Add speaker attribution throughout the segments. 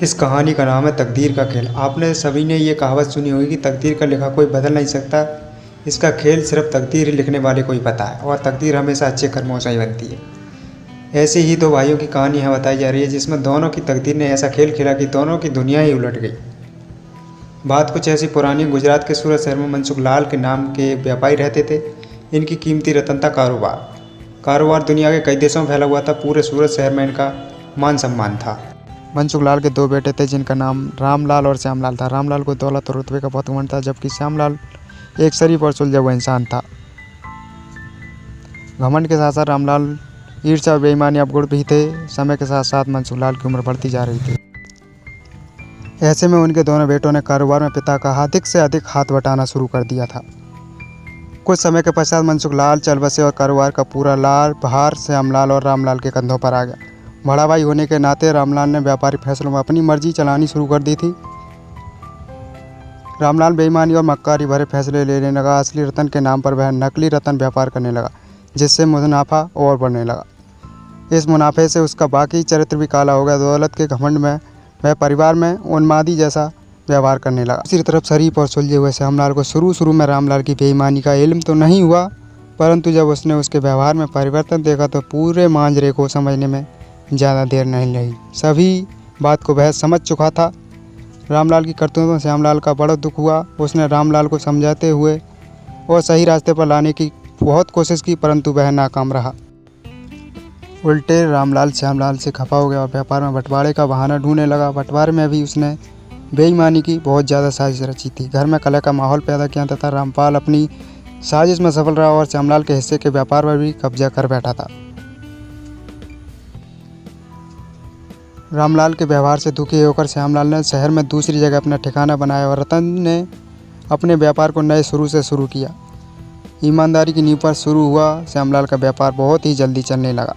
Speaker 1: इस कहानी का नाम है तकदीर का खेल। आपने सभी ने ये कहावत सुनी होगी कि तकदीर का लिखा कोई बदल नहीं सकता। इसका खेल सिर्फ तकदीर लिखने वाले को ही पता है और तकदीर हमेशा अच्छे कर्मों से ही बनती है। ऐसे ही दो भाइयों की कहानी यहाँ बताई जा रही है जिसमें दोनों की तकदीर ने ऐसा खेल खेला कि दोनों की दुनिया ही उलट गई। बात कुछ ऐसी पुरानी, गुजरात के सूरत शहर में मनसुख लाल के नाम के एक व्यापारी रहते थे। इनकी कीमती रतन था कारोबार दुनिया के कई देशों में फैला हुआ था। पूरे सूरत शहर में इनका मान सम्मान था। मनसुख लाल के दो बेटे थे जिनका नाम रामलाल और श्यामलाल था। रामलाल को दौलत और रुतबे का बहुत घमंड था, जबकि श्यामलाल एक शरीफ और सुलझा हुआ इंसान था। घमंड के साथ साथ रामलाल ईर्ष्या और बेईमानी अवगुण भी थे। समय के साथ साथ मनसुख लाल की उम्र बढ़ती जा रही थी। ऐसे में उनके दोनों बेटों ने कारोबार में पिता का अधिक से अधिक हाथ बटाना शुरू कर दिया था। कुछ समय के पश्चात मनसुख लाल चल बसे और कारोबार का पूरा भार श्यामलाल और रामलाल के कंधों पर आ गया। बड़ा भाई होने के नाते रामलाल ने व्यापारी फैसलों में अपनी मर्जी चलानी शुरू कर दी थी। रामलाल बेईमानी और मक्कारी भरे फैसले लेने लगा। असली रतन के नाम पर वह नकली रतन व्यापार करने लगा, जिससे मुनाफा और बढ़ने लगा। इस मुनाफे से उसका बाकी चरित्र भी काला हो गया। दौलत के घमंड में वह परिवार में उन्मादी जैसा व्यवहार करने लगा। दूसरी तरफ शरीफ और सुलझे हुए श्यामलाल को शुरू में रामलाल की बेईमानी का इल्म तो नहीं हुआ, परंतु जब उसने उसके व्यवहार में परिवर्तन देखा तो पूरे मांजरे को समझने में ज़्यादा देर नहीं लगी। सभी बात को वह समझ चुका था। रामलाल की करतूतों में श्यामलाल का बड़ा दुख हुआ। उसने रामलाल को समझाते हुए और सही रास्ते पर लाने की बहुत कोशिश की, परंतु वह नाकाम रहा। उल्टे रामलाल श्यामलाल से खफा हो गया और व्यापार में बंटवारे का बहाना ढूंढने लगा। बंटवारे में भी उसने बेईमानी की बहुत ज़्यादा साजिश रची थी। घर में कलह का माहौल पैदा किया तथा रामपाल अपनी साजिश में सफल रहा और श्यामलाल के हिस्से के व्यापार पर भी कब्जा कर बैठा था। रामलाल के व्यवहार से दुखी होकर श्यामलाल ने शहर में दूसरी जगह अपना ठिकाना बनाया और रतन ने अपने व्यापार को नए शुरू से शुरू किया। ईमानदारी की नींव पर शुरू हुआ श्यामलाल का व्यापार बहुत ही जल्दी चलने लगा।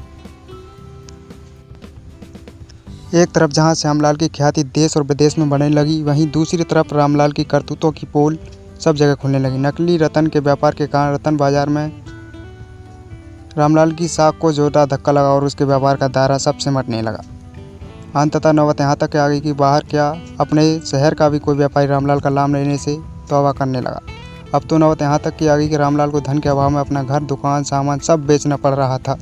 Speaker 1: एक तरफ जहां श्यामलाल की ख्याति देश और विदेश में बढ़ने लगी, वहीं दूसरी तरफ रामलाल की करतूतों की पोल सब जगह खुलने लगी। नकली रतन के व्यापार के कारण रतन बाजार में रामलाल की साख को जोरदार धक्का लगा और उसके व्यापार का दायरा सब सिमटने लगा। अंततः नौबत यहाँ तक आ गई कि बाहर क्या अपने शहर का भी कोई व्यापारी रामलाल का लाभ लेने से तौबा करने लगा। अब तो नौबत यहाँ तक आ गई कि रामलाल को धन के अभाव में अपना घर, दुकान, सामान सब बेचना पड़ रहा था।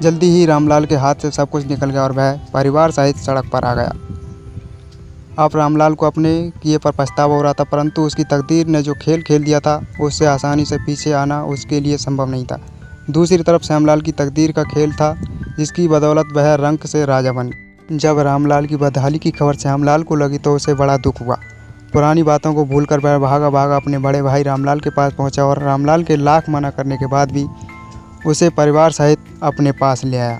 Speaker 1: जल्दी ही रामलाल के हाथ से सब कुछ निकल गया और वह परिवार सहित सड़क पर आ गया। अब रामलाल को अपने किए पर पछतावा हो रहा था, परंतु उसकी तकदीर ने जो खेल खेल दिया था उससे आसानी से पीछे आना उसके लिए संभव नहीं था। दूसरी तरफ श्यामलाल की तकदीर का खेल था, जिसकी बदौलत वह रंक से राजा बन गया। जब रामलाल की बदहाली की खबर श्यामलाल को लगी तो उसे बड़ा दुख हुआ। पुरानी बातों को भूलकर वह भागा अपने बड़े भाई रामलाल के पास पहुंचा और रामलाल के लाख मना करने के बाद भी उसे परिवार सहित अपने पास ले आया।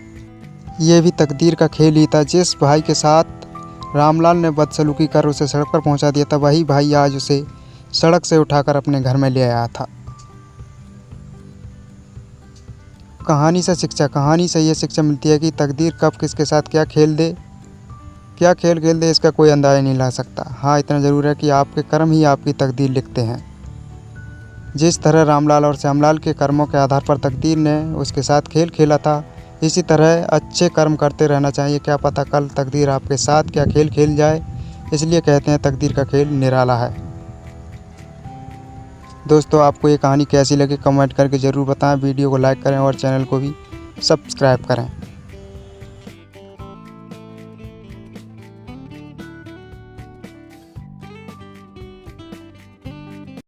Speaker 1: ये भी तकदीर का खेल ही था। जिस भाई के साथ रामलाल ने बदसलूकी कर उसे सड़क पर पहुंचा दिया था, वही भाई आज उसे सड़क से उठाकर अपने घर में ले आया था। कहानी से ये शिक्षा मिलती है कि तकदीर कब किसके साथ क्या खेल दे इसका कोई अंदाज़ा नहीं ला सकता। हाँ, इतना ज़रूर है कि आपके कर्म ही आपकी तकदीर लिखते हैं। जिस तरह रामलाल और श्यामलाल के कर्मों के आधार पर तकदीर ने उसके साथ खेल खेला था, इसी तरह अच्छे कर्म करते रहना चाहिए। क्या पता कल तकदीर आपके साथ क्या खेल खेल जाए। इसलिए कहते हैं तकदीर का खेल निराला है। दोस्तों, आपको ये कहानी कैसी लगी कमेंट करके ज़रूर बताएं। वीडियो को लाइक करें और चैनल को भी सब्सक्राइब करें।